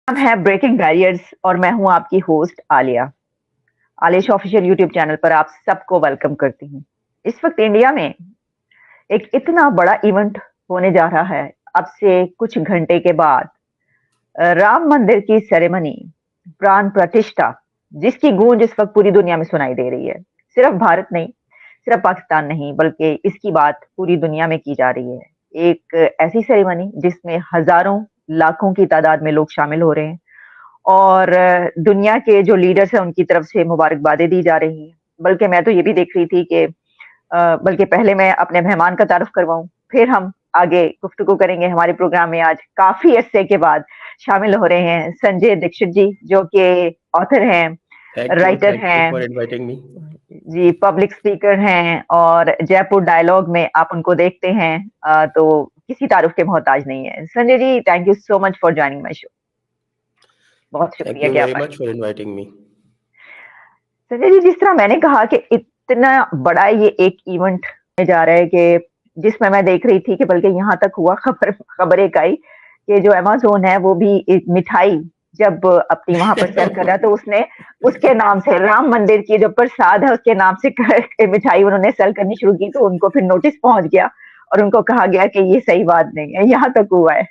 नाम है breaking barriers और मैं हूँ आपकी host Aliya. Alish official YouTube channel पर आप सबको वेलकम करती हूँ। इस वक्त इंडिया में एक इतना बड़ा इवेंट होने जा रहा है। अब से कुछ घंटे के बाद राम मंदिर की सेरेमनी, प्राण प्रतिष्ठा, जिसकी गूंज इस वक्त पूरी दुनिया में सुनाई दे रही है। सिर्फ भारत नहीं, सिर्फ पाकिस्तान नहीं, बल्कि इसकी बात पूरी दुनिया में की जा रही है। एक ऐसी सेरेमनी जिसमें हजारों लाखों की तादाद में लोग शामिल हो रहे हैं और दुनिया के जो लीडर्स हैं उनकी तरफ से मुबारकबादें दी जा रही हैं। बल्कि मैं तो ये भी देख रही थी कि बल्कि पहले मैं अपने मेहमान का तारुफ करवाऊं, फिर हम आगे गुफ्तगू करेंगे। हमारे प्रोग्राम में आज काफी अरसे के बाद शामिल हो रहे हैं संजय दीक्षित जी, जो कि ऑथर हैं, राइटर थैंक यू फॉर हैं, इनवाइटिंग मी। जी पब्लिक स्पीकर हैं और जयपुर डायलॉग में आप उनको देखते हैं। तो किसी तारुफ के मोहताज नहीं है। Sanjay ji, thank you so much for joining my show. बहुत थैंक शुक्रिया यू कि वेरी आप आए। Much for inviting me. Sanjay ji, जिस तरह मैंने कहा कि इतना बड़ा ये एक इवेंट होने जा रहा है कि जिसमें मैं देख रही थी कि बल्कि यहाँ तक हुआ खबर एक आई कि जो अमेज़न है वो भी एक मिठाई जब अपनी वहां पर सेल कर रहा है तो उसने उसके नाम से राम मंदिर की जो प्रसाद है उसके नाम से मिठाई उन्होंने सेल करनी शुरू की, तो उनको फिर नोटिस पहुंच गया और उनको कहा गया कि ये सही बात नहीं है। यहाँ तक हुआ है।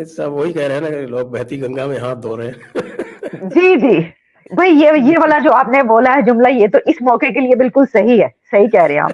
सब वही कह रहे हैं ना कि लोग बहती गंगा में हाथ धो रहे हैं। जी, जी। भाई ये वाला जो आपने बोला है जुमला, ये तो इस मौके के लिए बिल्कुल सही है। सही कह रहे हैं आप।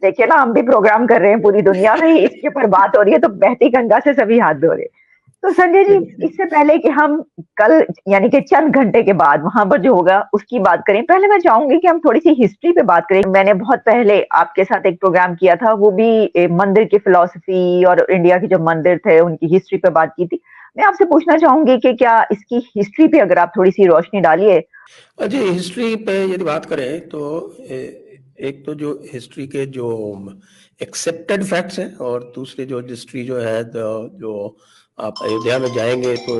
देखिए ना, हम भी प्रोग्राम कर रहे हैं, पूरी दुनिया में ही इसके ऊपर बात हो रही है, तो बहती गंगा से सभी हाथ धो रहे हैं। तो संजय जी, इससे पहले कि हम कल यानी कि चंद घंटे के बाद वहां पर जो होगा उसकी बात करें, पहले मैं चाहूंगी कि हम थोड़ी सी हिस्ट्री पे बात करें। मैंने बहुत पहले आपके साथ एक प्रोग्राम किया था, वो भी मंदिर की फिलॉसफी और इंडिया के जो मंदिर थे उनकी हिस्ट्री पे बात की थी। मैं आपसे पूछना चाहूंगी कि क्या इसकी हिस्ट्री पे अगर आप थोड़ी सी रोशनी डालिए। जी, हिस्ट्री पे यदि बात करें तो एक तो जो हिस्ट्री के जो एक्सेप्टेड फैक्ट्स हैं और दूसरे जो हिस्ट्री जो है जो आप अयोध्या में जाएंगे तो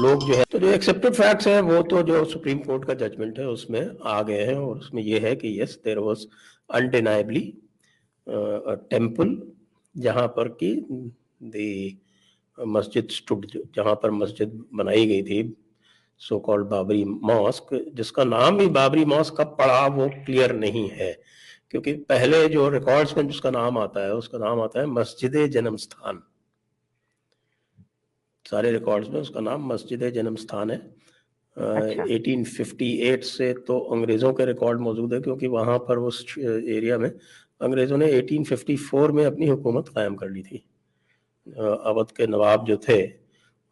लोग जो है तो जो एक्सेप्टेड फैक्ट्स हैं वो तो जो सुप्रीम कोर्ट का जजमेंट है उसमें आ गए हैं और उसमें ये है कि yes there was undeniably temple जहाँ पर कि मस्जिद स्टूड, जहाँ पर मस्जिद बनाई गई थी, सो कॉल्ड बाबरी मॉस्क, जिसका नाम भी बाबरी मॉस्क कब पड़ा वो क्लियर नहीं है, क्योंकि पहले जो रिकॉर्ड्स में जिसका नाम आता है उसका नाम आता है मस्जिद जन्म स्थान। सारे रिकॉर्ड्स में उसका नाम मस्जिद जन्म स्थान है। अच्छा। 1858 से तो अंग्रेज़ों के रिकॉर्ड मौजूद है, क्योंकि वहाँ पर उस एरिया में अंग्रेज़ों ने 1854 में अपनी हुकूमत कायम कर ली थी। अवध के नवाब जो थे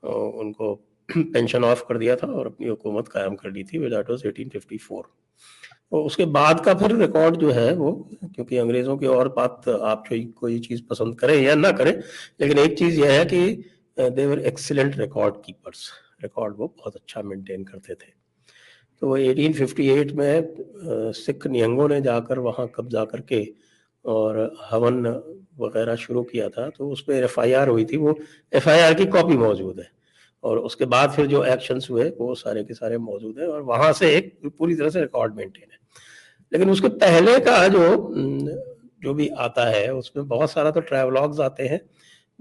उनको पेंशन ऑफ कर दिया था और अपनी हुकूमत कायम कर ली थी। That was 1854। और उसके बाद का फिर रिकॉर्ड जो है वो, क्योंकि अंग्रेज़ों की और बात आप कोई चीज़ पसंद करें या ना करें, लेकिन एक चीज़ यह है कि दे वर एक्सीलेंट रिकॉर्ड कीपर्स। रिकॉर्ड वो बहुत अच्छा मेंटेन करते थे। तो वो 1858 में सिख निहंगों ने जाकर वहाँ कब्जा करके और हवन वगैरह शुरू किया था, तो उस पर FIR हुई थी। वो FIR की कॉपी मौजूद है और उसके बाद फिर जो एक्शंस हुए वो सारे के सारे मौजूद है और वहाँ से एक पूरी तरह से रिकॉर्ड मेंटेन है। लेकिन उसके पहले का जो भी आता है उसमें बहुत सारा तो ट्रैवलॉग्स आते हैं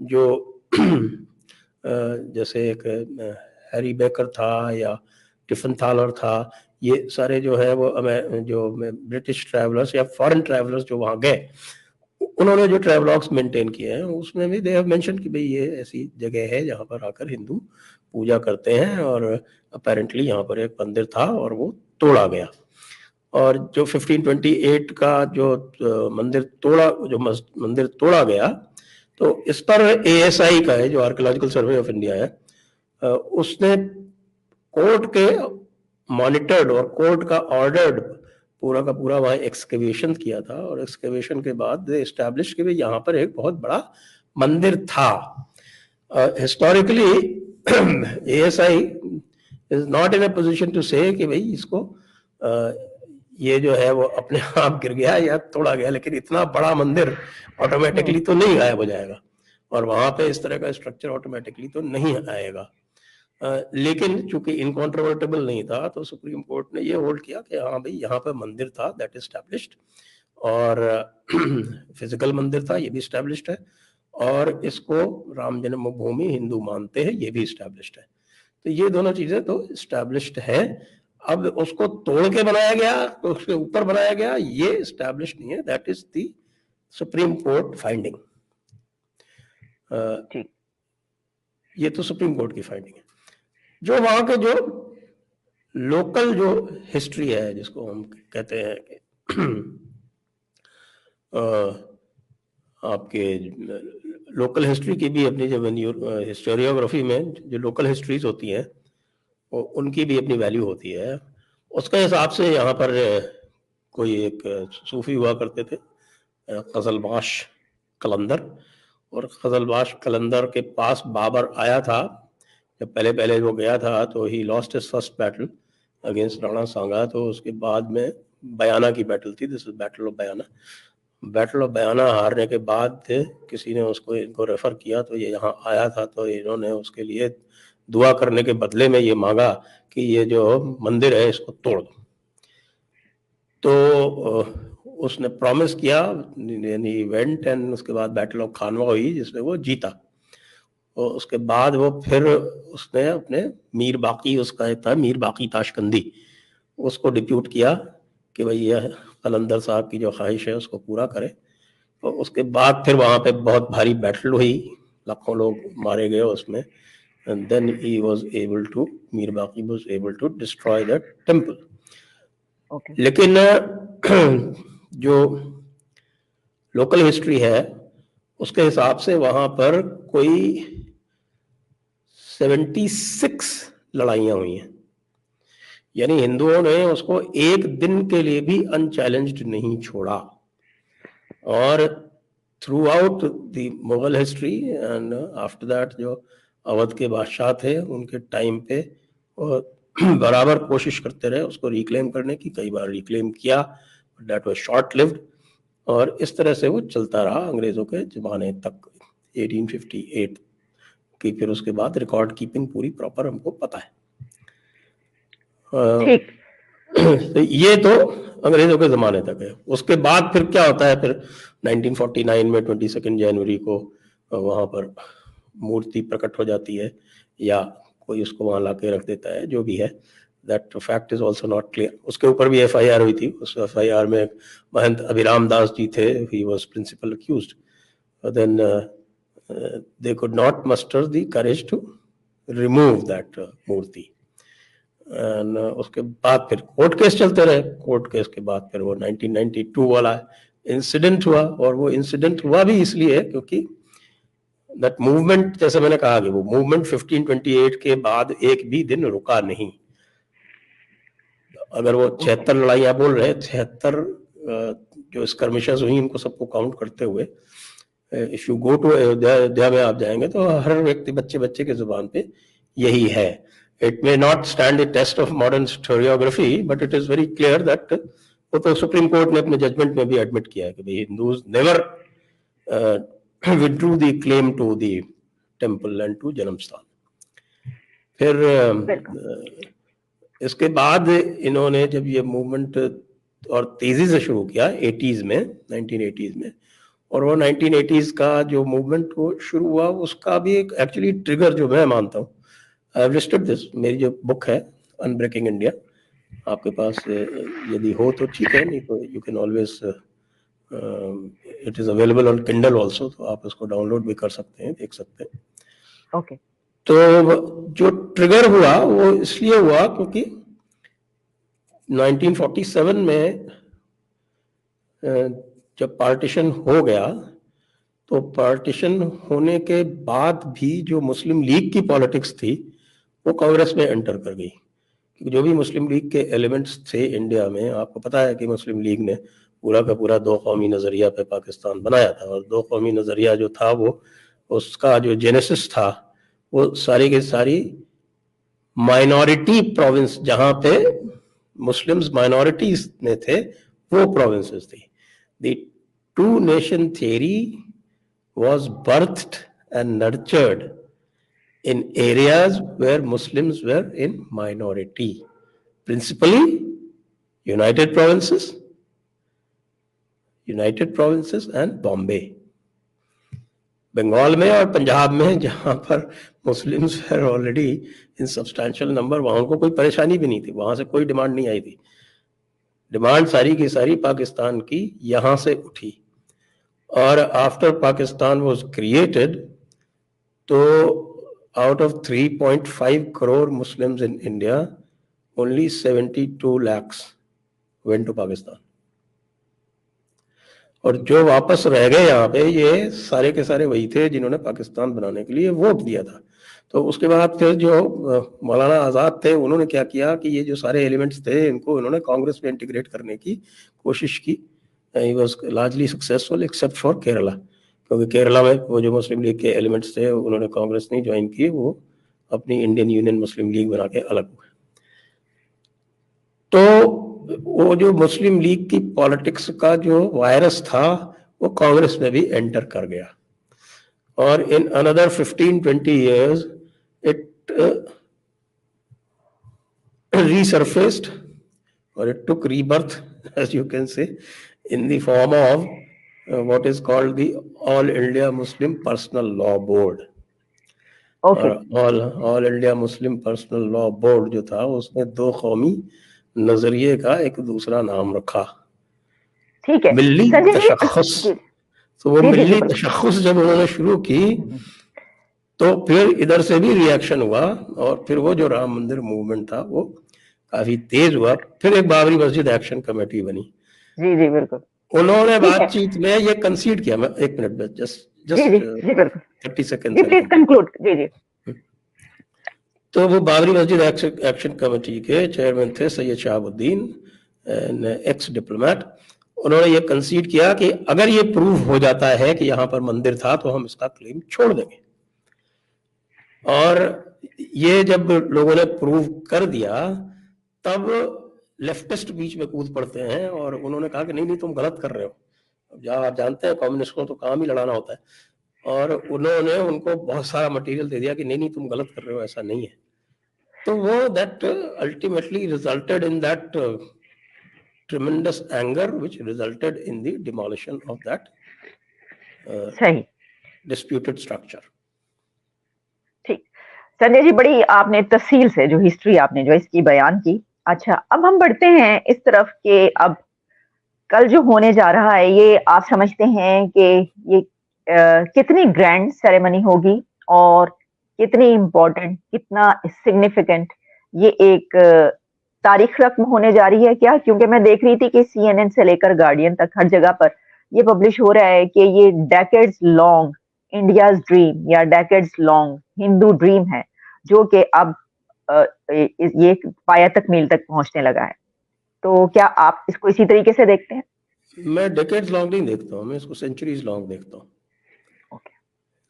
जो जैसे एक हैरी बेकर था या टिफन थालर था, ये सारे जो है वो जो ब्रिटिश ट्रैवलर्स या फॉरेन ट्रैवलर्स जो वहाँ गए उन्होंने जो ट्रैवलॉग्स मेंटेन किए हैं उसमें भी दे हैव मेंशन कि भाई ये ऐसी जगह है जहाँ पर आकर हिंदू पूजा करते हैं और अपेरेंटली यहाँ पर एक मंदिर था और वो तोड़ा गया। और जो 1528 का जो मंदिर तोड़ा गया, तो इस पर ASI का है, जो आर्कियोलॉजिकल सर्वे ऑफ इंडिया है, उसने कोर्ट के मॉनिटर्ड और कोर्ट का ऑर्डर्ड पूरा का पूरा वहाँ एक्सकेवेशन किया था और एक्सकेवेशन के बाद दे एस्टैब्लिश कि भाई यहाँ पर एक बहुत बड़ा मंदिर था। Historically ASI is not in a position to say कि भाई इसको ये जो है वो अपने आप गिर गया या तोड़ा गया, लेकिन इतना बड़ा मंदिर ऑटोमेटिकली तो नहीं गायब हो जाएगा और वहां पे इस तरह का स्ट्रक्चर ऑटोमेटिकली तो नहीं आएगा। लेकिन चूंकि इनकॉन्ट्रोवर्टेबल नहीं था तो सुप्रीम कोर्ट ने ये होल्ड किया कि हाँ भाई यहाँ पे मंदिर था, दैट इस्टैब्लिश्ड, और फिजिकल मंदिर था, ये भी स्टैब्लिश्ड है, और इसको राम जन्मभूमि हिंदू मानते हैं, ये भी स्टैब्लिश्ड है। तो ये दोनों चीजें तो स्टैब्लिश्ड है। अब उसको तोड़ के बनाया गया, तो उसके ऊपर बनाया गया, ये स्टैब्लिश्ड नहीं है। That is the supreme court finding. ये तो सुप्रीम कोर्ट की फाइंडिंग है। जो वहां के जो लोकल जो हिस्ट्री है, जिसको हम कहते हैं कि आपके लोकल हिस्ट्री की भी अपनी, जब हिस्टोरियोग्राफी में जो लोकल हिस्ट्रीज होती हैं उनकी भी अपनी वैल्यू होती है। उसके हिसाब से यहाँ पर कोई एक सूफी हुआ करते थे, ग़ज़लबाश कलंदर, और ग़ज़लबाश कलंदर के पास बाबर आया था। जब पहले वो गया था तो he lost his first battle against Rana Sanga. तो उसके बाद में बयाना की बैटल थी, this is battle of Bayana. Battle of Bayana हारने के बाद किसी ने इनको रेफर किया, तो ये यहाँ आया था। तो इन्होंने उसके लिए दुआ करने के बदले में ये मांगा कि ये जो मंदिर है इसको तोड़ दो। तो उसने प्रॉमिस किया, यानी इवेंट, एंड उसके बाद बैटल ऑफ खानवा हुई जिसमें वो जीता। और उसके बाद वो फिर उसने अपने मीर बाकी, उसका एक था मीर बाकी ताशकंदी, उसको डिप्यूट किया कि भाई यह कलंदर साहब की जो ख्वाहिश है उसको पूरा करे। तो उसके बाद फिर वहाँ पे बहुत भारी बैटल हुई, लाखों लोग मारे गए उसमें, and then he was able to, Mir बाकी was able to destroy that temple. Okay. लेकिन जो लोकल हिस्ट्री है उसके हिसाब से वहां पर कोई 76 लड़ाइयां हुई हैं, यानी हिंदुओं ने उसको एक दिन के लिए भी अनचैलेंज्ड नहीं छोड़ा। और through out the Mughal history and after that जो अवध के बादशाह थे उनके टाइम पे बराबर कोशिश करते रहे उसको रिक्लेम करने की, कई बार रिक्लेम किया, दैट वाज शॉर्ट लिव्ड। और इस तरह से वो चलता रहा अंग्रेजों के जमाने तक, 1858 की। फिर उसके बाद रिकॉर्ड कीपिंग पूरी प्रॉपर हमको पता है। ठीक। तो ये तो अंग्रेजों के जमाने तक है। उसके बाद फिर क्या होता है, फिर 1949 में 22 जनवरी को वहां पर मूर्ति प्रकट हो जाती है, या कोई उसको वहां लाके रख देता है, जो भी है, that fact is also not clear. उसके ऊपर भी FIR हुई थी। उस FIR में महंत अभिराम दास जी थे, he was principal accused. Then they could not muster the courage to remove that मूर्ति। एंड उसके बाद फिर कोर्ट केस चलते रहे। कोर्ट केस के बाद फिर वो 1992 वाला इंसिडेंट हुआ, और वो इंसिडेंट हुआ भी इसलिए क्योंकि दैट मूवमेंट, जैसे मैंने कहा कि वो मूवमेंट 1528 के बाद एक भी दिन रुका नहीं। अगर वो 76 लड़ाइयां बोल रहे, 76 जो स्कर्मिशेस हुई इनको सबको काउंट करते हुए, if you go to Ayodhya में आप जाएंगे तो हर व्यक्ति बच्चे के जुबान पे यही है। It may not stand the test of modern historiography, but it is very clear that, वो तो सुप्रीम कोर्ट ने अपने जजमेंट में भी एडमिट किया है कि भाई Hindus never withdrew the claim to the temple and to जन्म स्थान। फिर इसके बाद इन्होंने जब ये मूवमेंट और तेजी से शुरू किया 80s में, 1980s में, और वो 1980s का जो मूवमेंट वो शुरू हुआ उसका भी एक एक्चुअली ट्रिगर जो मैं मानता हूँ, आई हैव लिस्टेड दिस, मेरी जो बुक है अनब्रेकिंग इंडिया, आपके पास यदि हो तो ठीक है, नहीं तो you can always, it is available on Kindle also, तो आप इसको डाउनलोड भी कर सकते हैं, देख सकते हैं। ओके। तो जो ट्रिगर हुआ वो इसलिए हुआ क्योंकि 1947 में जब पार्टीशन हो गया, तो पार्टीशन होने के बाद भी जो मुस्लिम लीग की पॉलिटिक्स थी वो कांग्रेस में एंटर कर गई। क्योंकि जो भी मुस्लिम लीग के एलिमेंट्स थे इंडिया में, आपको पता है कि मुस्लिम लीग ने पूरा का पूरा दो कौमी नज़रिया पे पाकिस्तान बनाया था, और दो कौमी नज़रिया जो था वो, उसका जो जेनेसिस था वो सारी की सारी माइनॉरिटी प्रोविंस, जहां पे मुस्लिम्स माइनॉरिटीज में थे, वो प्रोविंसेस थी। The two nation theory was birthed and nurtured in areas where Muslims were in minority, principally United Provinces, United Provinces and Bombay. Bengal में और पंजाब में जहां पर मुस्लिम्स है ऑलरेडी इन सब्सटैंशियल नंबर, वहां को कोई परेशानी भी नहीं थी, वहां से कोई डिमांड नहीं आई थी। डिमांड सारी की सारी पाकिस्तान की यहां से उठी। और आफ्टर पाकिस्तान वाज क्रिएटेड, तो out of 3.5 crore Muslims in India, only 72 lakhs went to Pakistan. और जो वापस रह गए यहाँ पे, ये सारे के सारे वही थे जिन्होंने पाकिस्तान बनाने के लिए वोट दिया था। तो उसके बाद फिर जो मौलाना आज़ाद थे, उन्होंने क्या किया कि ये जो सारे एलिमेंट्स थे, इनको उन्होंने कांग्रेस में इंटीग्रेट करने की कोशिश की। He was largely successful except for Kerala, क्योंकि केरला में वो जो मुस्लिम लीग के एलिमेंट्स थे, उन्होंने कांग्रेस नहीं ज्वाइन किए, वो अपनी इंडियन यूनियन मुस्लिम लीग बना के अलग हुए। तो वो जो मुस्लिम लीग की पॉलिटिक्स का जो वायरस था, वो कांग्रेस में भी एंटर कर गया। और in another 15-20 years it resurfaced, or it took rebirth, as you can say, in the form of what is called the All India Muslim Personal Law Board. Okay, और All India Muslim Personal Law Board जो था, उसने दो कौमी नजरिए का एक दूसरा नाम रखा, ठीक है मिल्ली संजय जी। तशख्खुस। जी तो वो जी जी मिल्ली जी तशख्खुस जब उन्होंने शुरू की, तो फिर इधर से भी रिएक्शन हुआ, और फिर वो जो राम मंदिर मूवमेंट था वो काफी तेज हुआ। फिर एक बाबरी मस्जिद एक्शन कमेटी बनी। जी जी बिल्कुल उन्होंने ठीक है। बातचीत में ये कंसीड किया, मैं 1 मिनट में जस्ट जी जी जी बिल्कुल 30 सेकेंड जी, प्लीज कंक्लूड। जी जी तो वो बाबरी मस्जिद एक्शन कमेटी के चेयरमैन थे सैयद शहाबुद्दीन, एक्स डिप्लोमेट। उन्होंने ये कंसीड किया कि अगर ये प्रूव हो जाता है कि यहाँ पर मंदिर था, तो हम इसका क्लेम छोड़ देंगे। और ये जब लोगों ने प्रूव कर दिया, तब लेफ्टिस्ट बीच में कूद पड़ते हैं और उन्होंने कहा कि नहीं नहीं, तुम गलत कर रहे हो। अब आप जानते हैं कम्युनिस्ट को तो काम ही लड़ाना होता है, और उन्होंने उनको बहुत सारा मटेरियल दे दिया कि नहीं नहीं, तुम गलत कर रहे हो, ऐसा नहीं है। तो वो that ultimately resulted in that tremendous anger which resulted in the demolition of that सही disputed structure. ठीक संजय जी, बड़ी आपने तफसील से जो हिस्ट्री आपने जो इसकी बयान की। अच्छा, अब हम बढ़ते हैं इस तरफ के अब कल जो होने जा रहा है, ये आप समझते हैं कि ये कितनी ग्रैंड सेरेमनी होगी और कितनी इम्पोर्टेंट, कितना सिग्निफिकेंट ये एक तारीख रकम होने जा रही है क्या? क्योंकि मैं देख रही थी कि CNN से लेकर गार्डियन तक हर जगह पर ये पब्लिश हो रहा है कि ये डेकेड्स लॉन्ग इंडियाज ड्रीम या डेकेड्स लॉन्ग हिंदू ड्रीम है, जो कि अब ये पाया तक मील तक पहुंचने लगा है। तो क्या आप इसको इसी तरीके से देखते हैं? मैं डेकेड्स लॉन्ग नहीं देखता हूँ, मैं इसको सेंचुरीज लॉन्ग देखता हूँ।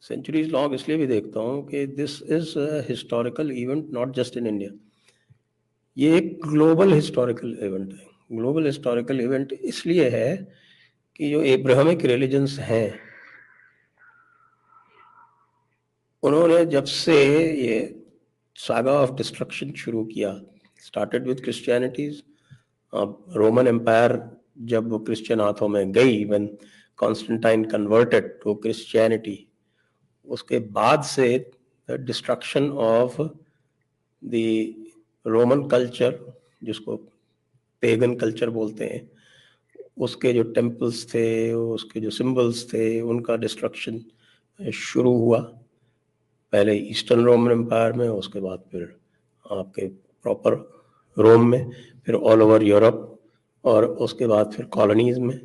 सेंचुरीज लॉन्ग इसलिए भी देखता हूँ कि this is historical event not just in India, ये एक ग्लोबल हिस्टोरिकल इवेंट है। ग्लोबल हिस्टोरिकल इवेंट इसलिए है कि जो एब्राहमिक रिलीजन्स हैं, उन्होंने जब से ये सागा ऑफ डिस्ट्रक्शन शुरू किया, started with Christianities. Roman Empire जब वो क्रिश्चियन हाथों में गई, when Constantine converted to Christianity, उसके बाद से destruction of the Roman culture, जिसको पेगन कल्चर बोलते हैं, उसके जो टेम्पल्स थे, उसके जो सिंबल्स थे, उनका डिस्ट्रक्शन शुरू हुआ। पहले ईस्टर्न रोमन एम्पायर में, उसके बाद फिर आपके प्रॉपर रोम में, फिर ऑल ओवर यूरोप, और उसके बाद फिर कॉलोनीज में।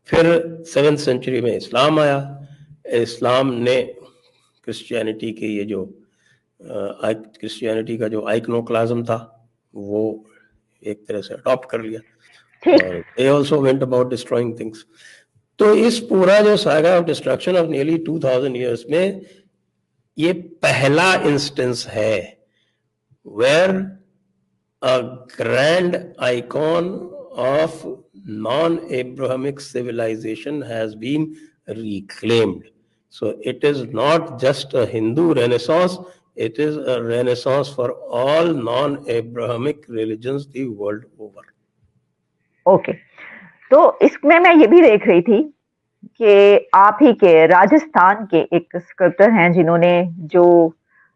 फिर 7th सेंचुरी में इस्लाम आया। इस्लाम ने क्रिश्चियनिटी के ये जो क्रिश्चियनिटी का जो आइकनोक्लाज्म था, वो एक तरह से अडॉप्ट कर लिया, और they also went about destroying things. तो इस पूरा जो saga of destruction of nearly 2000 years में ये पहला इंस्टेंस है where a grand icon of non Abrahamic civilisation has been reclaimed. So it is not just a Hindu renaissance, it is a renaissance for all non-Abrahamic religions the world over. Okay तो इसमें मैं ये भी देख रही थी कि आप ही के राजस्थान के एक स्कल्पटर हैं जिन्होंने जो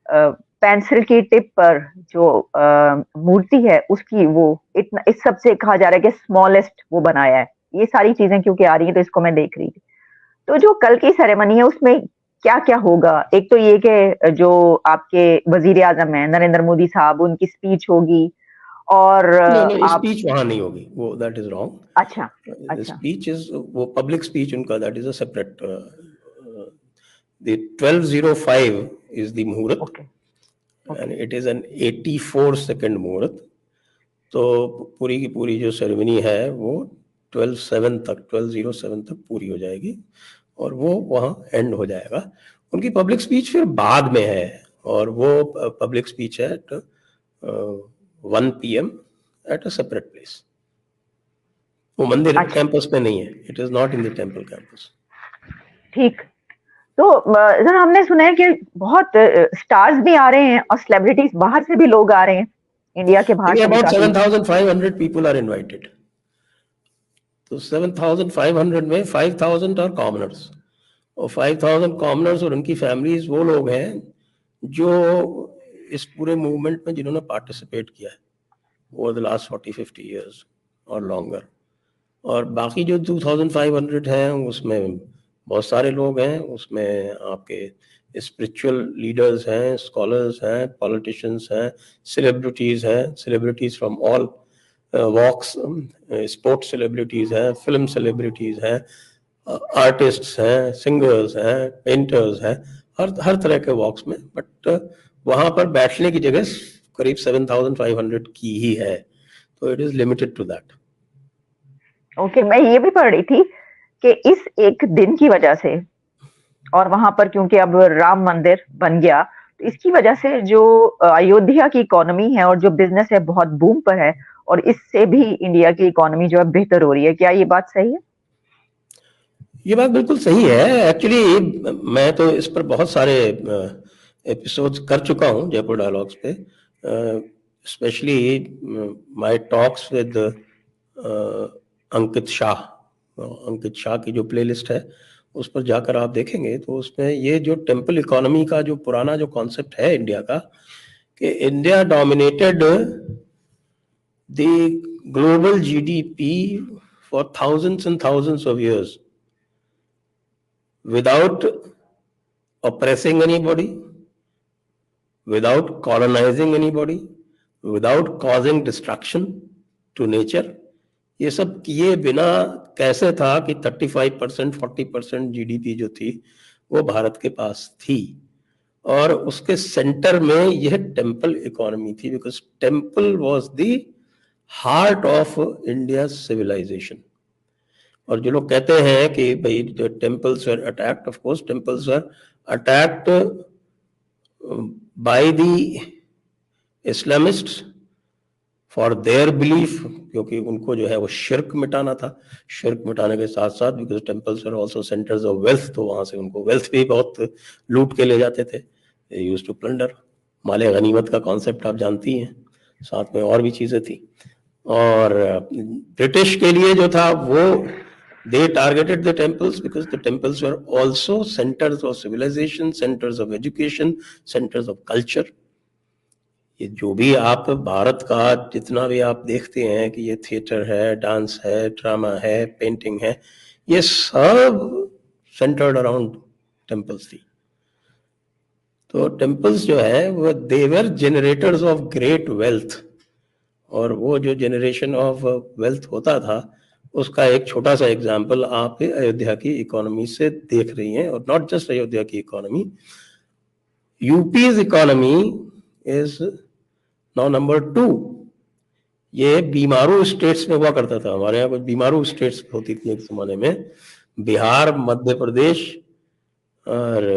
पेंसिल की टिप पर जो मूर्ति है उसकी वो इतना इस सबसे कहा जा रहा है कि स्मॉलेस्ट वो बनाया है। ये सारी चीजें क्योंकि आ रही हैं तो इसको मैं देख रही थी। तो जो कल की सेरेमनी है उसमें क्या-क्या होगा? एक तो ये कि जो आपके वज़ीर आज़म हैं नरेंद्र मोदी साहब उनकी स्पीच होगी और नहीं, आप स्पीच वहां नहीं होगी, वो दैट इज अच्छा, रॉन्ग। अच्छा, स्पीच इज वो पब्लिक स्पीच उनका, that is a separate. The 12:05 is the muhurat okay, and okay, it is an 84 second muhurat. तो पूरी की पूरी जो सेरेमनी है वो 12:07 तक पूरी हो जाएगी और वो वहाँ एंड हो जाएगा। उनकी पब्लिक स्पीच फिर बाद में है और वो पब्लिक स्पीच है at 1 PM at a separate place. वो मंदिर अच्छा, कैंपस में नहीं है, it is not in the temple campus. ठीक। तो सर हमने सुना है कि बहुत स्टार्स भी आ रहे हैं और सेलिब्रिटीज़ बाहर से भी लोग आ रहे हैं, इंडिया के बाहर देखिए से भी अबाउट काफ़ी। 7,500 पीपल आर इनवाइटेड। तो 7,500 में 5,000 आर कॉमनर्स और 5,000 कॉमनर्स और उनकी फैमिलीज वो लोग हैं जो इस पूरे मूवमेंट में जिन्होंने पार्टिसिपेट किया है ओवर द लास्ट 40-50 ईयर्स और लॉन्गर। और बाकी जो 2,500 हैं उसमें बहुत सारे लोग हैं, उसमें आपके स्पिरिचुअल लीडर्स हैं, स्कॉलर्स हैं, पॉलिटिशियंस हैं, celebrities from all walks, sports celebrities हैं, फिल्म सेलिब्रिटीज हैं, आर्टिस्ट्स हैं, सिंगर्स हैं, पेंटर्स हैं, हर तरह के वॉक्स में। बट वहाँ पर बैठने की जगह करीब 7,500 की ही है, तो it is limited to that. Okay, मैं ये भी पढ़ रही थी कि इस एक दिन की वजह से और वहां पर क्योंकि अब राम मंदिर बन गया तो इसकी वजह से जो अयोध्या की इकोनॉमी है और जो बिजनेस है बहुत बूम पर है और इससे भी इंडिया की इकोनॉमी जो है बेहतर हो रही है। क्या ये बात सही है? ये बात बिल्कुल सही है। एक्चुअली मैं तो इस पर बहुत सारे एपिसोड्स कर चुका हूँ जयपुर डायलॉग्स पे, स्पेशली माय टॉक्स विद अंकित शाह। अंकित शाह की जो प्लेलिस्ट है उस पर जाकर आप देखेंगे तो उसमें ये जो टेम्पल इकोनॉमी का जो पुराना जो कॉन्सेप्ट है इंडिया का, कि India dominated the global GDP for thousands and thousands of years without oppressing anybody, without colonizing anybody, without causing destruction to nature। ये सब किए बिना कैसे था कि 35% 40% जीडीपी जो थी वो भारत के पास थी और उसके सेंटर में यह टेम्पल इकोनॉमी थी, because temple was the heart of India civilisation. और जो लोग कहते हैं कि भाई temples were attacked, of course temples were attacked by the Islamists for their belief, क्योंकि उनको जो है वो शिर्क मिटाना था। शिर्क मिटाने के साथ साथ because temples were also centres of wealth, तो वहां से उनको वेल्थ भी बहुत लूट के ले जाते थे। They used to plunder. माले गनीमत का कॉन्सेप्ट आप जानती हैं, साथ में और भी चीजें थी। और ब्रिटिश के लिए जो था वो they targeted the temples because the temples were also centers of civilization, centers of education, centers of culture। ये जो भी आप भारत का जितना भी आप देखते हैं कि ये थिएटर है, डांस है, ड्रामा है, पेंटिंग है, ये सब सेंटर्ड अराउंड टेम्पल्स थी। तो टेम्पल्स जो है वो दे वर जनरेटर्स ऑफ ग्रेट वेल्थ, और वो जो जनरेशन ऑफ वेल्थ होता था उसका एक छोटा सा एग्जाम्पल आप अयोध्या की इकोनॉमी से देख रही हैं। और नॉट जस्ट अयोध्या की economy, यूपीज economy is now number 2। ये बीमारू स्टेट्स में हुआ करता था, हमारे यहाँ कुछ बीमारू स्टेट्स होती थी एक जमाने में, बिहार, मध्य प्रदेश और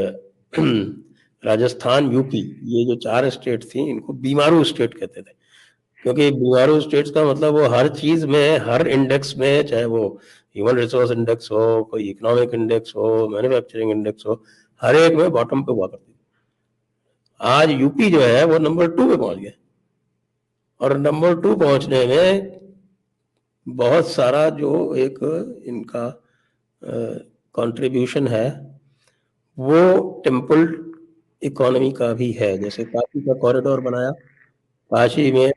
राजस्थान, यूपी, ये जो 4 स्टेट थी इनको बीमारू स्टेट कहते थे, क्योंकि बीमारू स्टेट्स का मतलब वो हर चीज में, हर इंडेक्स में, चाहे वो ह्यूमन रिसोर्स इंडेक्स हो, कोई इकोनॉमिक इंडेक्स हो, मैन्युफैक्चरिंग इंडेक्स हो, हर एक में बॉटम पे हुआ करती। आज यूपी जो है वो नंबर 2 पे पहुंच गया और नंबर 2 पहुंचने में बहुत सारा जो एक इनका कंट्रीब्यूशन है वो टेम्पल इकोनॉमी का भी है। जैसे काशी का कॉरिडोर बनाया, काशी में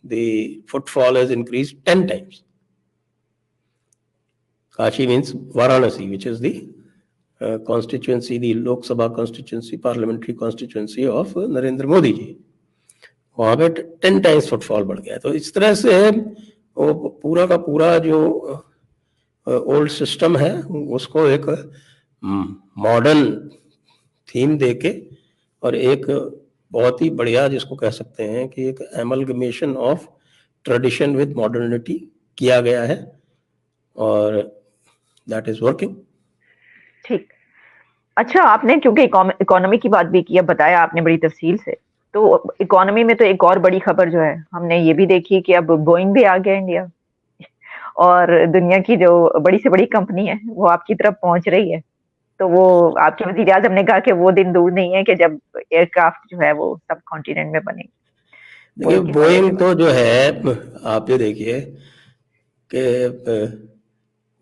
the footfall has increased 10 times. Kashi means Varanasi, which is the constituency, the Lok Sabha constituency, parliamentary constituency of Narendra Modi ji. वहाँ पे 10 टाइम्स फुटफॉल बढ़ गया। तो इस तरह से वो पूरा का पूरा जो ओल्ड सिस्टम है उसको एक मॉडर्न थीम देके और एक बहुत ही बढ़िया जिसको कह सकते हैं कि एक amalgamation of tradition with modernity किया गया है और दैट इज वर्किंग। ठीक। अच्छा, आपने क्योंकि इकोनॉमी की बात भी किया, बताया आपने बड़ी तफसील से, तो इकोनॉमी में तो एक और बड़ी खबर जो है हमने ये भी देखी कि अब बोइंग भी आ गया इंडिया, और दुनिया की जो बड़ी से बड़ी कंपनी है वो आपकी तरफ पहुंच रही है। तो वो आपके वजीर आजम ने कहा कि वो दिन दूर नहीं है कि जब एयरक्राफ्ट जो है वो सब कॉन्टिनेंट में बनेगी। देखिए बोइंग तो जो है आप ये देखिए कि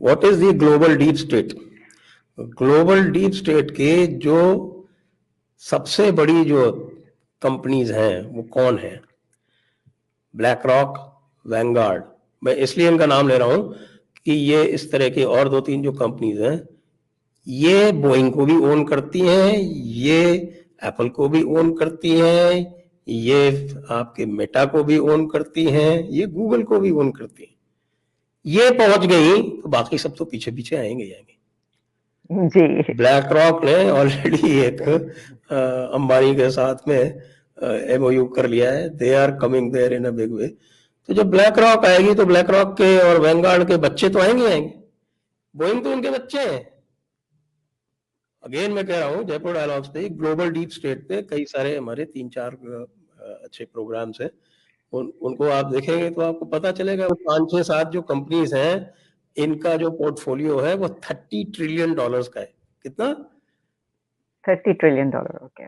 what is the global deep state. Global deep state के जो सबसे बड़ी जो कंपनीज हैं वो कौन है? BlackRock, Vanguard. मैं इसलिए इनका नाम ले रहा हूं कि ये इस तरह की और 2-3 जो कंपनीज हैं ये बोइंग को भी ओन करती हैं, ये एप्पल को भी ओन करती हैं, ये आपके मेटा को भी ओन करती हैं, ये गूगल को भी ओन करती हैं। ये पहुंच गई तो बाकी सब तो पीछे पीछे आएंगे जी। ब्लैक रॉक ने ऑलरेडी एक अंबानी के साथ में एमओयू कर लिया है। They are coming there in a big way. तो जब ब्लैक रॉक आएगी तो ब्लैक रॉक के और वैंगार्ड के बच्चे तो आएंगे। बोइंग तो उनके बच्चे हैं। अगेन मैं कह रहा हूँ जयपुर डायलॉग्स पे ग्लोबल डीप स्टेट पे कई सारे हमारे 3-4 अच्छे प्रोग्राम्स हैं। उनको आप देखेंगे तो आपको पता चलेगा 5-6-7 जो कंपनीज हैं इनका जो पोर्टफोलियो है वो $30 ट्रिलियन का है। कितना? $30 trillion. Okay.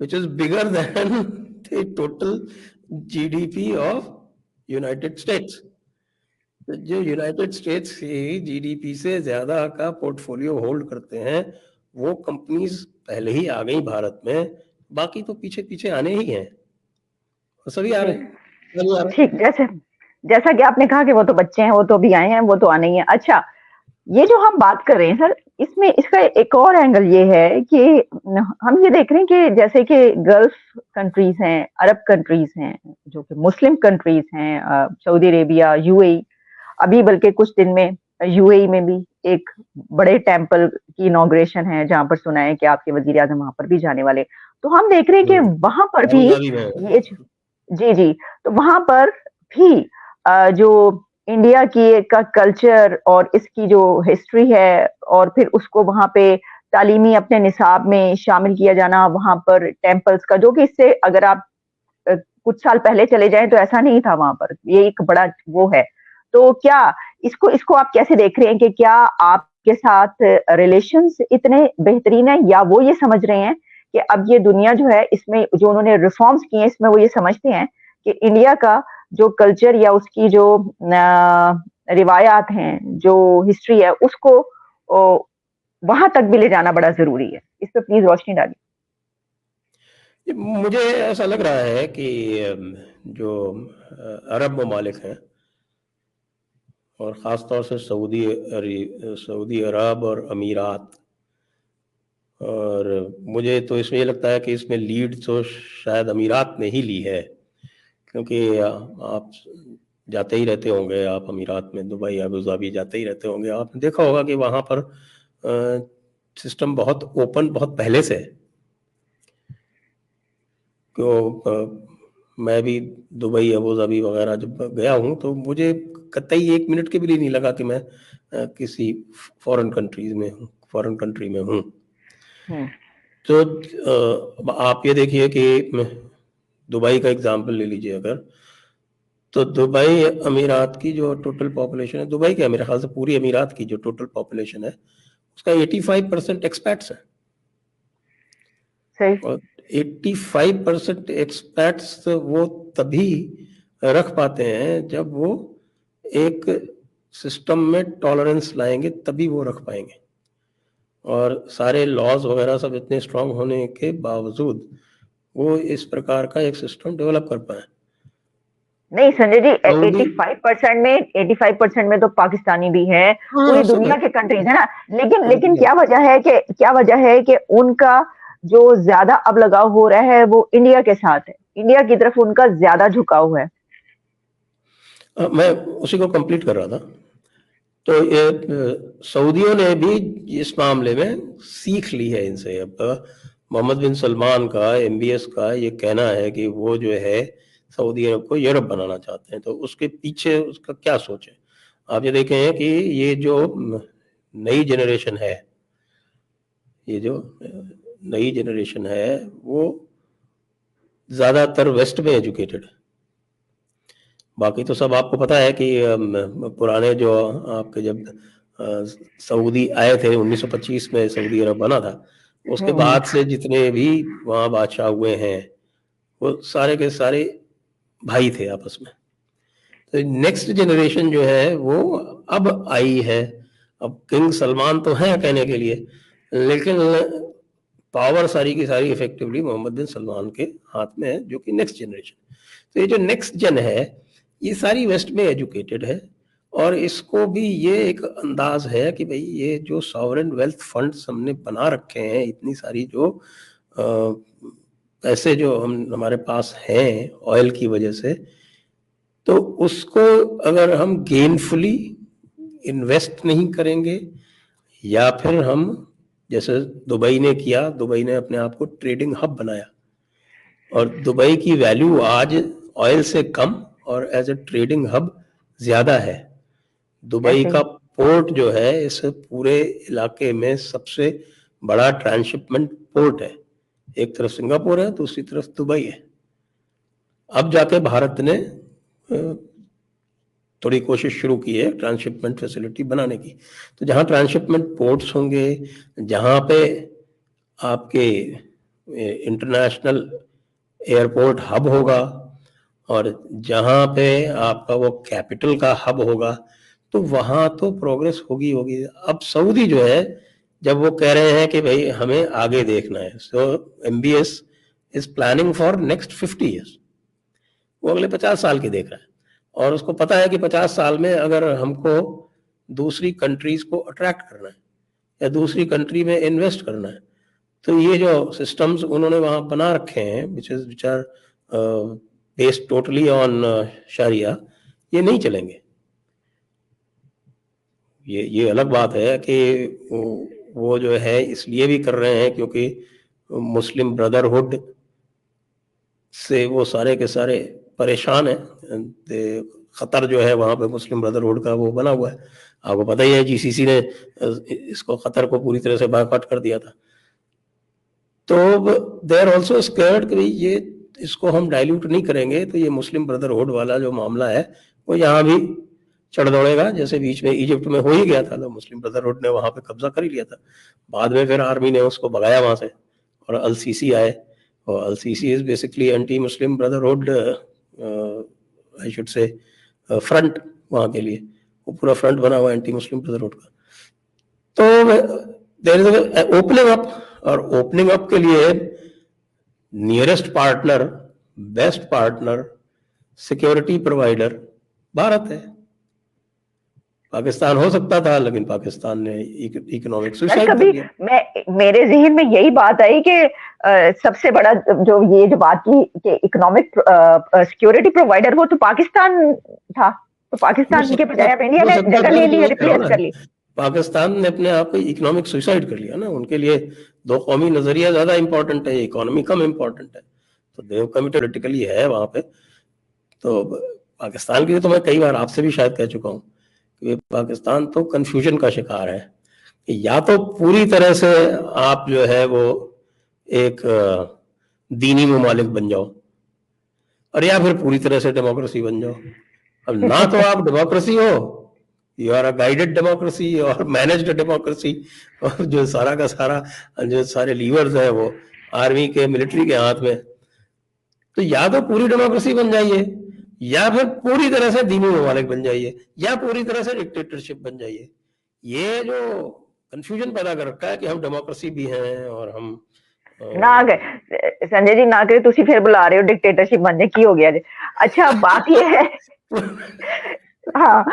which is bigger than the total GDP of United states. जो यूनाइटेड स्टेट्स की जीडीपी से ज्यादा का पोर्टफोलियो होल्ड करते हैं वो कंपनीज पहले ही आ गई भारत में, बाकी तो पीछे पीछे आने ही हैं, सभी आ रहे हैं। ठीक, जैसा कि आपने कहा कि वो तो बच्चे हैं, वो तो अभी आए हैं, वो तो आने ही है। अच्छा, ये जो हम बात कर रहे हैं सर, इसमें इसका एक और एंगल ये है कि हम ये देख रहे हैं कि जैसे कि गल्फ कंट्रीज हैं, अरब कंट्रीज हैं, जो कि मुस्लिम कंट्रीज हैं, सऊदी अरेबिया, यूएई, अभी बल्कि कुछ दिन में यूएई में भी एक बड़े टेम्पल की इनॉग्रेशन है जहां पर सुना है कि आपके वजीर आजम वहां पर भी जाने वाले। तो हम देख रहे हैं कि वहां पर भी ये जी, तो वहां पर भी जो इंडिया की का कल्चर और इसकी जो हिस्ट्री है और फिर उसको वहां पे तालीमी अपने निसाब में शामिल किया जाना, वहां पर टेम्पल्स का, जो कि इससे अगर आप कुछ साल पहले चले जाएं तो ऐसा नहीं था वहां पर, ये एक बड़ा वो है। तो क्या इसको आप कैसे देख रहे हैं कि क्या आपके साथ रिलेशंस इतने बेहतरीन है, या वो ये समझ रहे हैं कि अब ये दुनिया जो है इसमें जो उन्होंने रिफॉर्म्स किए हैं इसमें वो ये समझते हैं कि इंडिया का जो कल्चर या उसकी जो रिवायात हैं, जो हिस्ट्री है, उसको वहां तक भी ले जाना बड़ा जरूरी है। इस पर प्लीज रोशनी डालिए। मुझे ऐसा लग रहा है कि जो अरब ममालिक हैं और ख़ासतौर से सऊदी अरब और अमीरात, और मुझे तो इसमें लगता है कि इसमें लीड तो शायद अमीरात ने ही ली है, क्योंकि आप जाते ही रहते होंगे, आप अमीरात में दुबई अबू धाबी जाते ही रहते होंगे, आपने देखा होगा कि वहाँ पर सिस्टम बहुत ओपन बहुत पहले से है। मैं भी दुबई अबू धाबी वगैरह जब गया हूँ तो मुझे कतई 1 मिनट के भी लिए नहीं लगा कि मैं किसी फॉरेन कंट्री में हूँ। तो आप ये देखिए कि दुबई का एग्जांपल ले लीजिए अगर, तो दुबई अमीरात की जो टोटल पॉपुलेशन है, दुबई के मेरे ख्याल से पूरी अमीरात की जो टोटल पॉपुलेशन है उसका 85% एक्सपैट्स है। सही। और 85% एक्सपैट्स वो तभी रख पाते हैं जब वो एक सिस्टम में टॉलरेंस लाएंगे, तभी वो रख पाएंगे। और सारे लॉज वगैरह सब इतने स्ट्रांग होने के बावजूद वो इस प्रकार का एक सिस्टम डेवलप कर पाए। नहीं संजय जी, सऊदी 85% में तो पाकिस्तानी भी है, पूरी सब दुनिया है। के कंट्रीज है ना। लेकिन सब लेकिन है। क्या वजह है कि उनका जो ज्यादा अब लगाव हो रहा है वो इंडिया के साथ है, इंडिया की तरफ उनका ज्यादा झुकाव है। मैं उसी को कंप्लीट कर रहा था। तो ये सऊदियों ने भी इस मामले में सीख ली है इनसे। अब मोहम्मद बिन सलमान का, MBS का ये कहना है कि वो जो है सऊदी अरब को यूरोप बनाना चाहते हैं, तो उसके पीछे उसका क्या सोच है। आप ये देखें कि ये जो नई जनरेशन है, ये जो नई जनरेशन है वो ज़्यादातर वेस्ट में एजुकेटेड है। बाकी तो सब आपको पता है कि पुराने जो आपके जब सऊदी आए थे 1925 में सऊदी अरब बना था, उसके बाद से जितने भी वहाँ बादशाह हुए हैं वो सारे के सारे भाई थे आपस में। तो नेक्स्ट जनरेशन जो है वो अब आई है। अब किंग सलमान तो हैं कहने के लिए, लेकिन पावर सारी की सारी इफेक्टिवली मोहम्मद बिन सलमान के हाथ में है, जो कि नेक्स्ट जनरेशन। तो ये जो नेक्स्ट जन है ये सारी वेस्ट में एजुकेटेड है, और इसको भी ये एक अंदाज है कि भाई ये जो सॉवरेन वेल्थ फंड्स हमने बना रखे हैं, इतनी सारी जो पैसे जो हमारे पास हैं ऑयल की वजह से, तो उसको अगर हम गेनफुली इन्वेस्ट नहीं करेंगे, या फिर हम जैसे दुबई ने किया, दुबई ने अपने आप को ट्रेडिंग हब बनाया, और दुबई की वैल्यू आज ऑयल से कम और एज ए ट्रेडिंग हब ज्यादा है। दुबई ऐसे का ही पोर्ट जो है इस पूरे इलाके में सबसे बड़ा ट्रांसशिपमेंट पोर्ट है। एक तरफ सिंगापुर है, दूसरी तरफ दुबई है। अब जाके भारत ने थोड़ी कोशिश शुरू की है ट्रांसशिपमेंट फैसिलिटी बनाने की। तो जहाँ ट्रांसशिपमेंट पोर्ट्स होंगे, जहाँ पे आपके इंटरनेशनल एयरपोर्ट हब होगा, और जहाँ पे आपका वो कैपिटल का हब होगा, तो वहाँ तो प्रोग्रेस होगी होगी। अब सऊदी जो है जब वो कह रहे हैं कि भाई हमें आगे देखना है, सो MBS is planning for next 50 years. वो अगले 50 साल की देख रहा है, और उसको पता है कि 50 साल में अगर हमको दूसरी कंट्रीज को अट्रैक्ट करना है या दूसरी कंट्री में इन्वेस्ट करना है, तो ये जो सिस्टम्स उन्होंने वहाँ बना रखे हैं which are based totally on sharia, ये नहीं चलेंगे। ये अलग बात है कि वो जो है इसलिए भी कर रहे हैं क्योंकि मुस्लिम ब्रदरहुड से वो सारे के सारे परेशान हैं। खतर जो है वहाँ पे मुस्लिम ब्रदरहुड का वो बना हुआ है। आपको पता ही है GCC ने इसको खतर को पूरी तरह से बायकॉट कर दिया था। तो दे आर ऑल्सो स्कैर्ड कि ये इसको हम डाइल्यूट नहीं करेंगे तो ये मुस्लिम ब्रदरहुड वाला जो मामला है वो यहाँ भी चढ़ दौड़ेगा, जैसे बीच में इजिप्ट में हो ही गया था। तो मुस्लिम ब्रदरहुड ने वहाँ पे कब्जा कर ही लिया था, बाद में फिर आर्मी ने उसको भगाया वहाँ से, और अल-सीसी आए। और al Sisi is basically anti Muslim Brotherhood, I should say front वहाँ के लिए, वो पूरा फ्रंट बना हुआ एंटी मुस्लिम ब्रदरहुड का। तो देयर इज ओपनिंग अप, और ओपनिंग अप के लिए nearest partner, best partner, security provider Bharat है। पाकिस्तान हो सकता था, लेकिन पाकिस्तान ने इकोनॉमिक सुसाइड कर कभी लिया। मेरे जहन में यही बात आई कि सबसे बड़ा जो ये जो बात की कि इकोनॉमिक सिक्योरिटी प्रोवाइडर वो तो पाकिस्तान था, तो पाकिस्तान के बजाय अब इंडिया ने जगह ले ली, रिप्लेस कर ली। पाकिस्तान ने अपने आप को इकोनॉमिक सुसाइड कर लिया ना। उनके लिए दो कौमी नजरिया ज्यादा इंपॉर्टेंट है, इकोनॉमी कम इंपॉर्टेंट है। तो देव कमिटेड पोलिटिकली है वहां पे। तो पाकिस्तान के लिए तो मैं कई बार आपसे भी शायद कह चुका हूँ कि पाकिस्तान तो कंफ्यूजन का शिकार है कि या तो पूरी तरह से आप जो है वो एक दीनी ममालिक बन जाओ, और या फिर पूरी तरह से डेमोक्रेसी बन जाओ। अब ना तो आप डेमोक्रेसी हो, you are a guided democracy और मैनेज्ड डेमोक्रेसी, और जो सारा का सारा जो सारे लीवर्स है वो आर्मी के, मिलिट्री के हाथ में। तो या तो पूरी डेमोक्रेसी बन जाइए, या फिर पूरी तरह से दीनी ममालिक बन जाइए, या पूरी तरह से डिक्टेटरशिप बन जाइए। ये जो कंफ्यूजन पैदा कर रखा है कि हम डेमोक्रेसी भी हैं और हम ना गए संजय जी, ना करे तुसी फिर बुला रहे हो डिक्टेटरशिप बनने की हो गया जी। अच्छा बात ये है हाँ,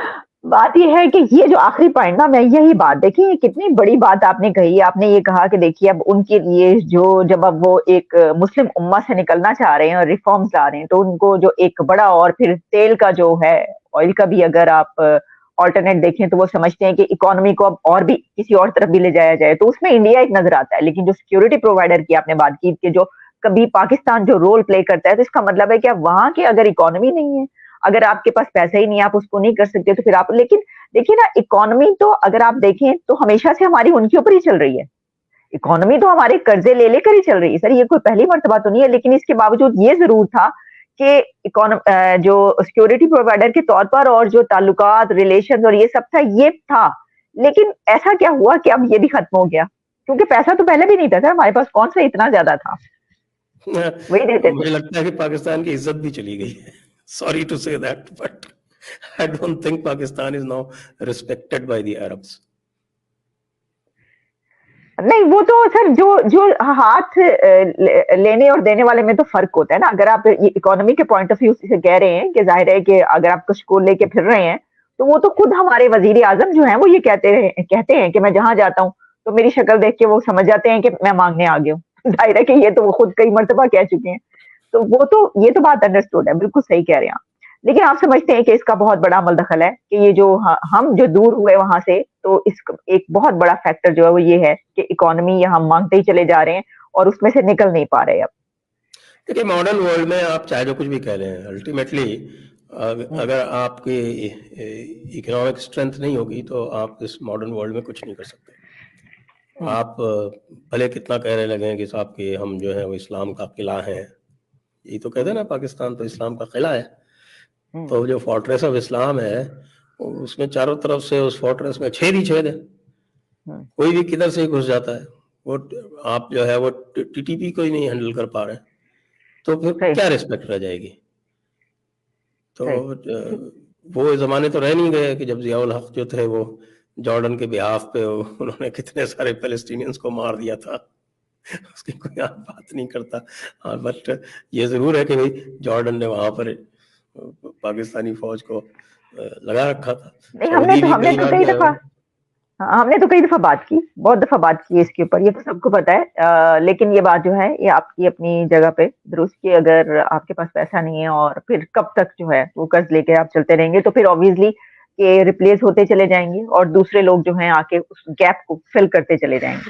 बात ये है कि ये जो आखिरी पॉइंट ना, मैं यही बात देखिए कितनी बड़ी बात आपने कही। आपने ये कहा कि देखिए अब उनके लिए जो जब अब वो एक मुस्लिम उम्मा से निकलना चाह रहे हैं और रिफॉर्म्स ला रहे हैं, तो उनको जो एक बड़ा, और फिर तेल का जो है, ऑयल का भी अगर आप ऑल्टरनेट देखें तो वो समझते हैं कि इकोनॉमी को अब और भी किसी और तरफ भी ले जाया जाए, तो उसमें इंडिया एक नजर आता है। लेकिन जो सिक्योरिटी प्रोवाइडर की आपने बात की कि जो कभी पाकिस्तान जो रोल प्ले करता है, तो इसका मतलब है कि अब वहां की अगर इकोनॉमी नहीं है, अगर आपके पास पैसा ही नहीं है, आप उसको नहीं कर सकते, तो फिर आप, लेकिन देखिए ना, इकोनॉमी तो अगर आप देखें तो हमेशा से हमारी उनके ऊपर ही चल रही है। इकोनॉमी तो हमारे कर्जे ले लेकर ही चल रही है सर, ये कोई पहली मर्तबा तो नहीं है। लेकिन इसके बावजूद ये जरूर था कि जो सिक्योरिटी प्रोवाइडर के तौर पर और जो ताल्लुकात, रिलेशन और ये सब था, ये था। लेकिन ऐसा क्या हुआ कि अब ये भी खत्म हो गया? क्योंकि पैसा तो पहले भी नहीं था सर हमारे पास, कौन सा इतना ज्यादा था, वही देते थे। मुझे लगता है कि पाकिस्तान की इज्जत भी चली गई है। Sorry to say that, but I don't think Pakistan is now respected by the Arabs. नहीं, वो तो सर जो जो हाथ लेने और देने वाले में तो फर्क होता है ना। अगर आप इकोनॉमी के पॉइंट ऑफ व्यू से कह रहे हैं कि जाहिर है कि अगर आप कुछ को लेके फिर रहे हैं, तो वो तो खुद हमारे वजीर आजम जो है वो ये कहते हैं कि मैं जहां जाता हूँ तो मेरी शक्ल देख के वो समझ जाते हैं कि मैं मांगने आ गया हूँ। जाहिर है कि ये तो वो खुद कई मर्तबा कह चुके हैं। तो वो तो ये तो बात अंडरस्टूड है, बिल्कुल सही कह रहे हैं आप। लेकिन आप समझते हैं कि इसका बहुत बड़ा अमल दखल है कि ये जो हम जो दूर हुए वहां से, तो इस एक बहुत बड़ा फैक्टर जो है वो ये है कि इकोनॉमी हम मांगते ही चले जा रहे हैं और उसमें से निकल नहीं पा रहे अब। देखिए मॉडर्न वर्ल्ड में आप चाहे जो कुछ भी कह रहे हैं, अल्टीमेटली अगर आपकी इकोनॉमिक स्ट्रेंथ नहीं होगी तो आप इस मॉडर्न वर्ल्ड में कुछ नहीं कर सकते। आप भले कितना कह रहे लगे कि साहब कि हम जो है वो इस्लाम का किला है, ये तो कहते हैं ना पाकिस्तान तो इस्लाम का किला है। तो जो फोर्ट्रेस ऑफ इस्लाम है उसमें चारों तरफ से उस फोर्ट्रेस में छेद ही छेद है, कोई भी किधर से घुस जाता है। वो आप जो है वो टीटीपी को ही नहीं हैंडल कर पा रहे, तो फिर सही क्या रिस्पेक्ट रह जाएगी। तो सही वो ज़माने तो रह नहीं गए कि जब ज़ियाउल हक जो थे वो जॉर्डन के बिहाफ पे उन्होंने कितने सारे पैलेस्टीनियंस को मार दिया था। उसकी कोई आप बात नहीं करता। हाँ, बट ये ज़रूर है कि भाई जॉर्डन ने वहाँ पर पाकिस्तानी फौज को लगा रखा था। नहीं, सऊदी भी हमने कई तो बार कई जो है दफा, हाँ, हमने तो कई दफा बात की, बहुत दफा बात की इसके ऊपर, ये तो सबको पता है। लेकिन ये बात जो है ये आपकी अपनी जगह पे दुरुस्त की, अगर आपके पास पैसा नहीं है और फिर कब तक जो है वो कर्ज लेके आप चलते रहेंगे, तो फिर ऑब्वियसली के रिप्लेस होते चले जाएंगे और दूसरे लोग जो हैं आके उस गैप को फिल करते चले जाएंगे।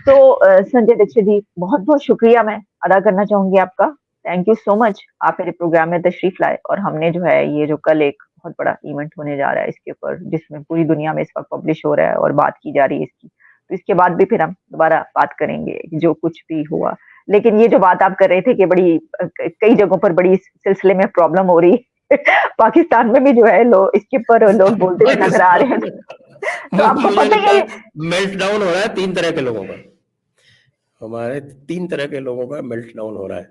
तो संजय दीक्षित जी, बहुत बहुत शुक्रिया मैं अदा करना चाहूंगी आपका। थैंक यू सो मच, आप मेरे प्रोग्राम में तशरीफ लाए और हमने जो है ये जो कल एक बहुत बड़ा इवेंट होने जा रहा है इसके ऊपर, जिसमें पूरी दुनिया में इस वक्त पब्लिश हो रहा है और बात की जा रही है इसकी, तो इसके बाद भी फिर हम दोबारा बात करेंगे जो कुछ भी हुआ। लेकिन ये जो बात आप कर रहे थे कि बड़ी कई जगहों पर बड़ी इस सिलसिले में प्रॉब्लम हो रही है पाकिस्तान में भी जो है लोग इसके ऊपर लोग बोलते हुए नजर आ रहे हैं। तो आपको मुझे पता ही लगता है। है मेल्ट डाउन हो रहा है 3 तरह के लोगों का। हमारे 3 तरह के लोगों का मेल्ट डाउन हो रहा है,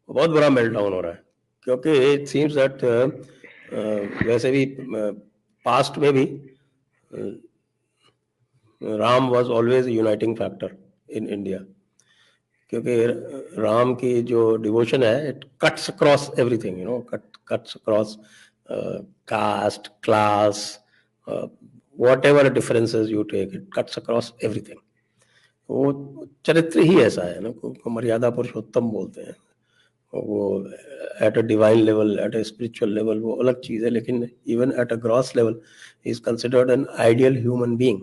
बहुत बुरा मेल्ट डाउन हो रहा है। क्योंकि इट सीम्स दैट वैसे भी पास्ट में भी Ram was always uniting factor in India, क्योंकि राम की जो डिवोशन है it cuts across everything, cuts across caste, class, whatever differences you take, it cuts across everything. वो चरित्र ही ऐसा है ना, को मर्यादा पुरुषोत्तम बोलते हैं। वो at a divine level, at a spiritual level वो अलग चीज़ है, लेकिन even at a gross level he is considered an ideal human being.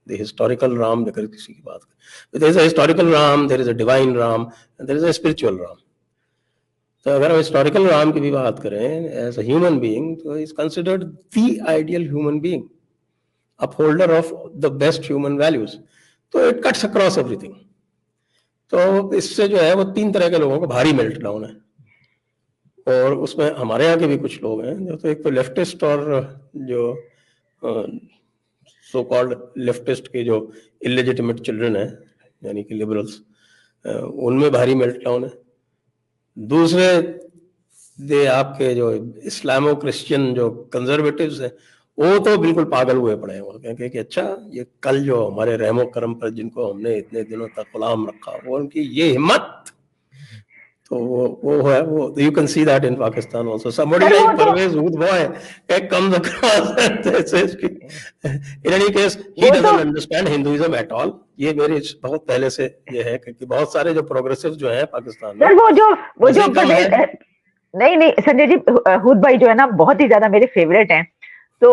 The historical Ram, अगर किसी की बात करें, there is a historical Ram, there is a divine Ram, there is a spiritual Ram. तो अगर हम हिस्टोरिकल राम की भी बात करें एज अ ह्यूमन बीइंग, तो is considered the ideal human being, upholder of the best human values. तो इट कट्स अक्रॉस एवरीथिंग। तो इससे जो है वो 3 तरह के लोगों को भारी मेल्ट डाउन है। और उसमें हमारे यहाँ के भी कुछ लोग हैं जो, तो एक तो लेफ्टिस्ट और जो सो कॉल्ड लेफ्टिस्ट के जो इलेजिटिमेट चिल्ड्रन है, यानी कि लिबरल्स, उनमें भारी मेल्ट डाउन है। दूसरे दे आपके जो इस्लामो क्रिश्चियन जो कंजर्वेटिव्स हैं वो तो बिल्कुल पागल हुए पड़े हैं। वो कहेंगे कि अच्छा ये कल जो हमारे रहमो करम पर जिनको हमने इतने दिनों तक गुलाम रखा वो उनकी ये हिम्मत। तो वो है वो you can see that in Pakistan also somebody sir वो like तो Parvez Hood comes across and says कि in any case he वो तो doesn't understand Hinduism at all। ये मेरी बहुत पहले से ये है कि बहुत सारे जो प्रोग्रेसिव जो हैं पाकिस्तान में सर वो वो जो से कम है। नहीं नहीं संजय जी, हुद भाई जो है ना बहुत ही ज्यादा मेरे फेवरेट हैं। तो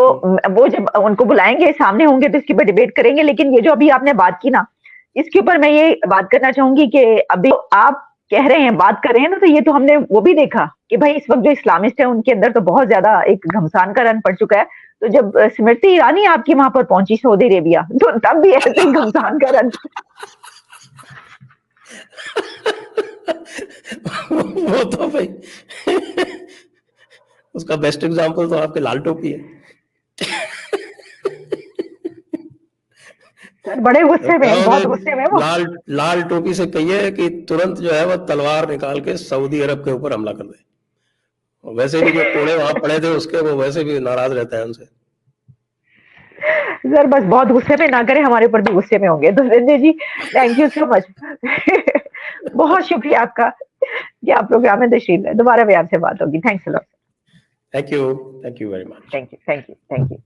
वो जब उनको बुलाएंगे सामने होंगे तो इसके ऊपर डिबेट करेंगे। लेकिन ये जो अभी आपने बात की ना, इसके ऊपर मैं ये बात करना चाहूंगी कि अभी आप कह रहे हैं, बात कर रहे हैं ना, तो ये तो हमने वो भी देखा कि भाई इस वक्त जो इस्लामिस्ट है उनके अंदर तो बहुत ज्यादा एक घमसान का रन पड़ चुका है। तो जब स्मृति ईरानी आपकी वहां पर पहुंची सऊदी अरेबिया, तो तब भी ऐसे ही घमसान का रन वो तो भाई उसका बेस्ट एग्जांपल तो आपके लाल टोपी है। सर बड़े गुस्से में, बहुत गुस्से में वो। लाल लाल टोपी से कहिए कि तुरंत जो है वो तलवार निकाल के सऊदी अरब के ऊपर हमला कर दे। वैसे भी जो कोड़े वहां पड़े थे उसके, वो वैसे भी नाराज रहता है उनसे। सर बस बहुत गुस्से में ना करें, हमारे ऊपर भी गुस्से में होंगे। तो Sanjay ji thank you so much. बहुत शुक्रिया आपका कि आप प्रोग्राम में तशरीफ लाए। दोबारा भी आपसे बात होगी। Thanks a lot. Thank you very much. Thank you, thank you, thank you.